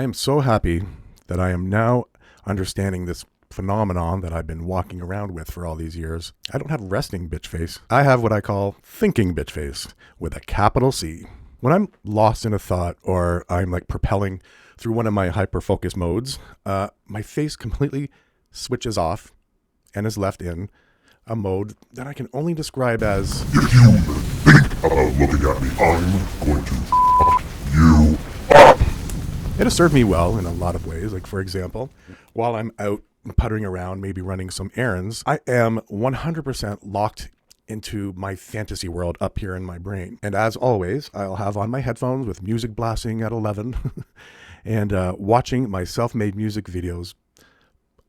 I am so happy that I am now understanding this phenomenon that I've been walking around with for all these years. I don't have resting bitch face. I have what I call thinking bitch face with a capital C. When I'm lost in a thought or I'm like propelling through one of my hyper-focus modes, my face completely switches off and is left in a mode that I can only describe as, if you think about looking at me, I'm going to fuck you up. it has served me well in a lot of ways. Like, for example, while I'm out puttering around, maybe running some errands, I am 100% locked into my fantasy world up here in my brain. And as always, I'll have on my headphones with music blasting at 11 and watching my self-made music videos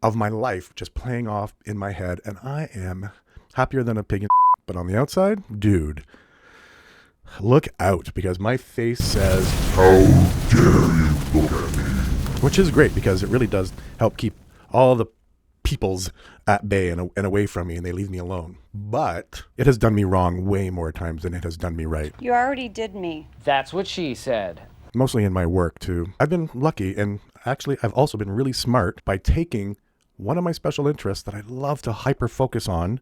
of my life just playing off in my head. And I am happier than a pig in but on the outside, dude, look out, because my face says, How dare you look at me? which is great because it really does help keep all the peoples at bay and away from me, and they leave me alone. But it has done me wrong way more times than it has done me right. You already did me. That's what she said. Mostly in my work too. I've been lucky, and actually I've also been really smart by taking one of my special interests that I love to hyper focus on,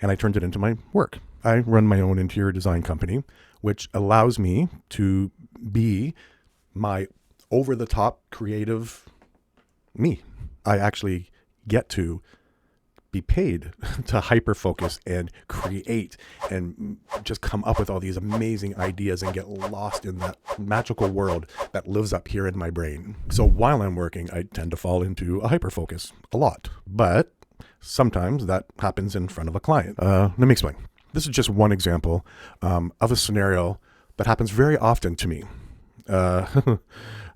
and I turned it into my work. I run my own interior design company, which allows me to be my over-the-top creative me. I actually get to be paid to hyper focus and create and just come up with all these amazing ideas and get lost in that magical world that lives up here in my brain. So while I'm working, I tend to fall into a hyper focus a lot, but sometimes that happens in front of a client. Let me explain. This is just one example of a scenario that happens very often to me.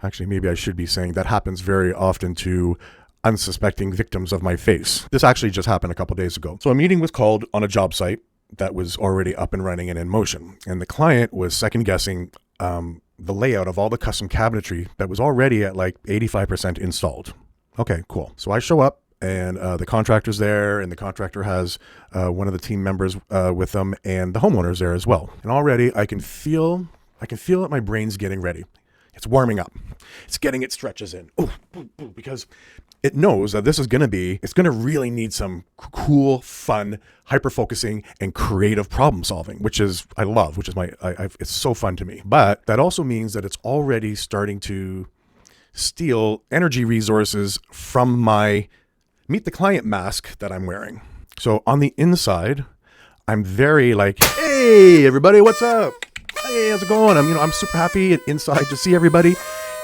Actually, maybe I should be saying that happens very often to unsuspecting victims of my face. This actually just happened a couple days ago. So a meeting was called on a job site that was already up and running and in motion. And the client was second guessing the layout of all the custom cabinetry that was already at like 85% installed. Okay, cool. So I show up and the contractor's there, and the contractor has one of the team members with them, and the homeowner's there as well. And already I can feel that my brain's getting ready. It's warming up. It's getting its stretches in. Ooh, ooh, ooh, because it knows that this is going to really need some cool, fun, hyper-focusing and creative problem solving, which is, I love, which is it's so fun to me. But that also means that it's already starting to steal energy resources from my meet the client mask that I'm wearing. So on the inside, I'm very like, hey, everybody, what's up? Hey, how's it going? I'm super happy inside to see everybody.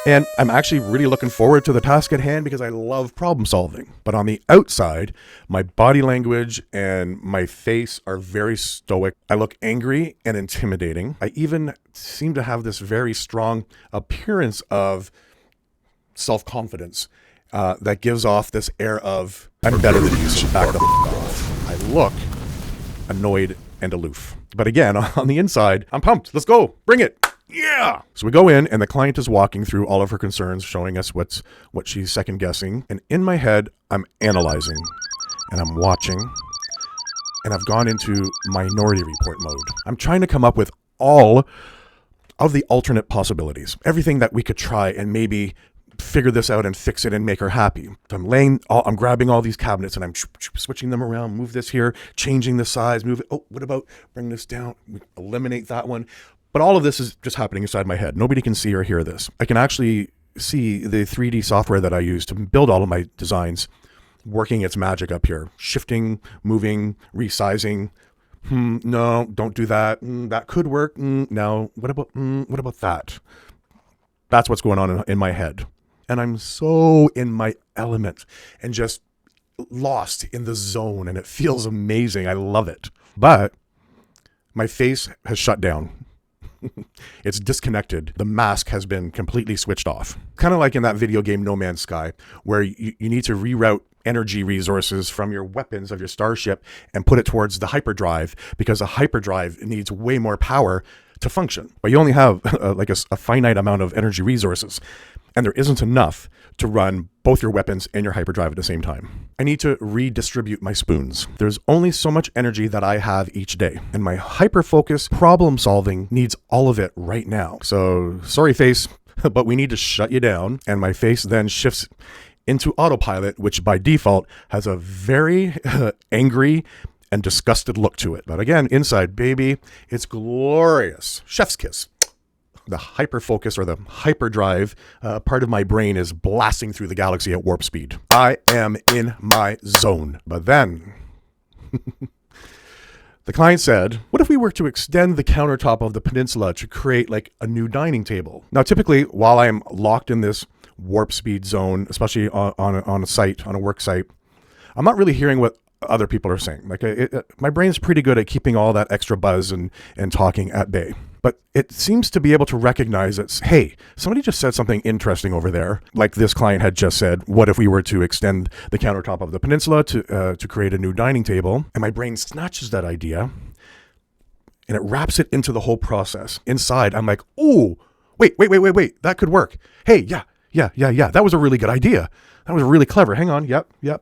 And I'm actually really looking forward to the task at hand because I love problem solving. But on the outside, my body language and my face are very stoic. I look angry and intimidating. I even seem to have this very strong appearance of self-confidence that gives off this air of, I'm better than you, so back the off. I look annoyed and aloof. But again, on the inside, I'm pumped. Let's go. Bring it. Yeah. So we go in, and the client is walking through all of her concerns, showing us what she's second guessing. And in my head, I'm analyzing and I'm watching, and I've gone into Minority Report mode. I'm trying to come up with all of the alternate possibilities, everything that we could try and maybe figure this out and fix it and make her happy. I'm grabbing all these cabinets and I'm switching them around, move this here, changing the size, move it. Oh, what about bring this down, eliminate that one. But all of this is just happening inside my head. Nobody can see or hear this. I can actually see the 3D software that I use to build all of my designs working its magic up here, shifting, moving, resizing. No, don't do that. That could work. No, what about that? That's what's going on in my head. And I'm so in my element and just lost in the zone, and it feels amazing. I love it. But my face has shut down. It's disconnected. The mask has been completely switched off. Kind of like in that video game No Man's Sky, where you need to reroute energy resources from your weapons of your starship and put it towards the hyperdrive, because a hyperdrive needs way more power to function. But you only have a finite amount of energy resources, and there isn't enough to run both your weapons and your hyperdrive at the same time. I need to redistribute my spoons. There's only so much energy that I have each day, and my hyper-focus problem solving needs all of it right now. So sorry, face, but we need to shut you down. And my face then shifts into autopilot, which by default has a very angry and disgusted look to it. But again, inside, baby, it's glorious. Chef's kiss. The hyperfocus or the hyperdrive part of my brain is blasting through the galaxy at warp speed. I am in my zone. But then the client said, what if we were to extend the countertop of the peninsula to create like a new dining table? Now, typically, while I'm locked in this warp speed zone, especially on a site, on a work site, I'm not really hearing what other people are saying. Like my brain's pretty good at keeping all that extra buzz and talking at bay. But it seems to be able to recognize that, hey, somebody just said something interesting over there. Like this client had just said, what if we were to extend the countertop of the peninsula to create a new dining table? And my brain snatches that idea and it wraps it into the whole process. Inside, I'm like, oh, wait, that could work. Hey, yeah, that was a really good idea. That was really clever. Hang on, yep. You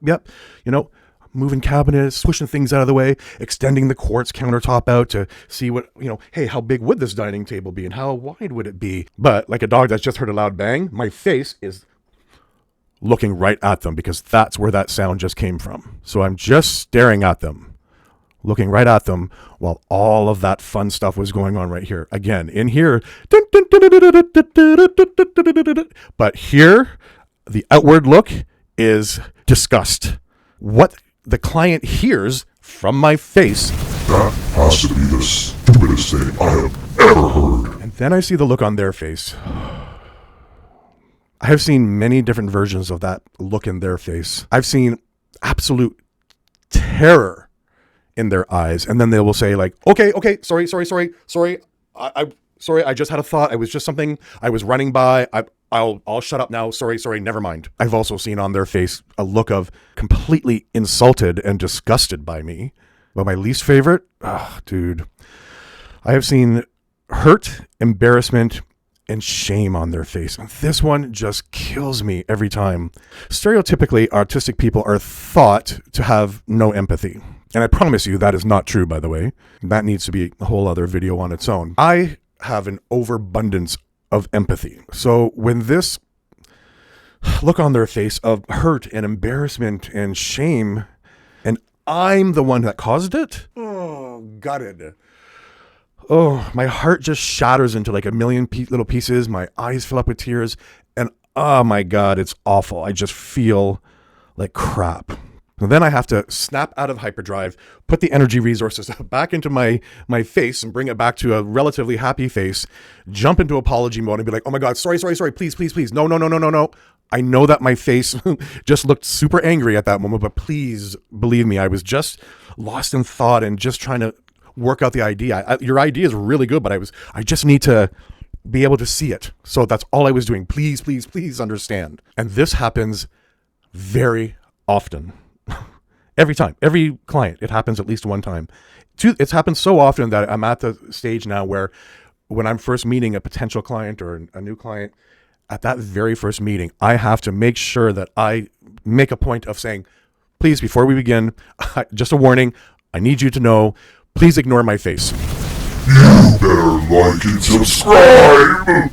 know, moving cabinets, swishing things out of the way, extending the quartz countertop out to see what, hey, how big would this dining table be and how wide would it be? But like a dog that's just heard a loud bang, my face is looking right at them because that's where that sound just came from. So I'm just staring at them, looking right at them while all of that fun stuff was going on right here. Again, in here, but here, the outward look is disgust. What the client hears from my face, that has to be the stupidest thing I have ever heard. And then I see the look on their face. I have seen many different versions of that look in their face. I've seen absolute terror in their eyes. And then they will say like, okay, sorry. Sorry, I just had a thought. It was just something I was running by. I'll shut up now. Sorry, never mind. I've also seen on their face a look of completely insulted and disgusted by me. But my least favorite, dude, I have seen hurt, embarrassment, and shame on their face. And this one just kills me every time. Stereotypically, autistic people are thought to have no empathy. And I promise you that is not true, by the way. That needs to be a whole other video on its own. I have an overabundance of empathy. So when this look on their face of hurt and embarrassment and shame, and I'm the one that caused it, gutted. Oh, my heart just shatters into like a million little pieces. My eyes fill up with tears, and oh my God, it's awful. I just feel like crap. And then I have to snap out of hyperdrive, put the energy resources back into my face and bring it back to a relatively happy face, jump into apology mode and be like, oh my God, sorry, please. No. I know that my face just looked super angry at that moment, but please believe me, I was just lost in thought and just trying to work out the idea. Your idea is really good, but I just need to be able to see it. So that's all I was doing. Please understand. And this happens very often. Every time, every client, it happens at least one time. It's happened so often that I'm at the stage now where when I'm first meeting a potential client or a new client, at that very first meeting, I have to make sure that I make a point of saying, please, before we begin, just a warning, I need you to know, please ignore my face. You better like and subscribe!